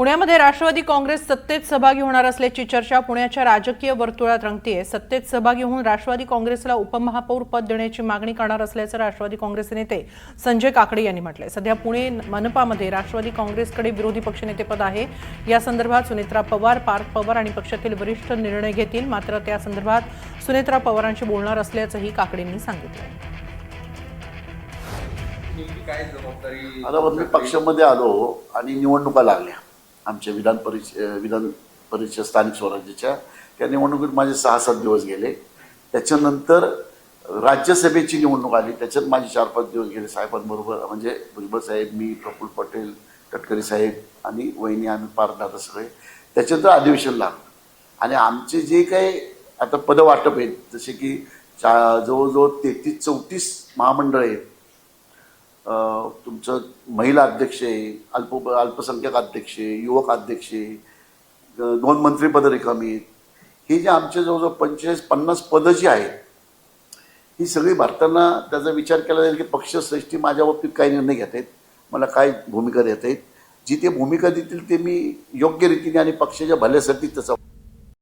पुण्यामध्ये राष्ट्रवादी काँग्रेस सत्तेत सहभागी होणार असल्याची चर्चा पुण्याच्या राजकीय वर्तुळात रंगतेय। सत्तेत सहभागी होऊन राष्ट्रवादी काँग्रेसला उपमहापौर पद देण्याची मागणी करणार असल्याचं राष्ट्रवादी काँग्रेसचे नेते संजय काकडे यांनी म्हटलंय। सध्या पुणे मनपामध्ये राष्ट्रवादी काँग्रेसकडे विरोधी पक्षनेतेपद आहे। या संदर्भात सुनेत्रा पवार, पार्थ पवार आणि पक्षातील वरिष्ठ निर्णय घेतील। मात्र त्या संदर्भात सुनेत्रा पवारांशी बोलणार असल्याचंही काकडेंनी सांगितलं। आता मी पक्षामध्ये आलो आणि निवडणुका लागल्या आमच्या विधान परिषद स्थानिक स्वराज्याच्या। त्या निवडणुकीत माझे 6-7 दिवस गेले। त्याच्यानंतर राज्यसभेची निवडणूक आली, त्याच्यात माझे 4-5 दिवस गेले साहेबांबरोबर, म्हणजे भुजबळ साहेब, मी, प्रफुल्ल पटेल, तटकरे साहेब आणि वहिनी, आम्ही पारदादा सगळे। त्याच्यानंतर अधिवेशन लागलं आणि आमचे जे काही आता पदवाटप आहेत, जसे की जवळजवळ 33-34 महामंडळ आहेत, तुमचं महिला अध्यक्ष आहे, अल्पसंख्याक अध्यक्ष आहे, युवक अध्यक्ष आहे, 2 मंत्रिपद रिकामी आहेत। ही जे आमचे जवळजवळ 45-50 पदं जी आहेत, ही सगळी भरताना त्याचा विचार केला जाईल की पक्षश्रेष्ठी माझ्या बाबतीत काय निर्णय घेत आहेत, मला काय भूमिका देत आहेत, जी ते भूमिका देतील ते मी योग्य रीतीने आणि पक्षाच्या भल्यासाठी त्याचा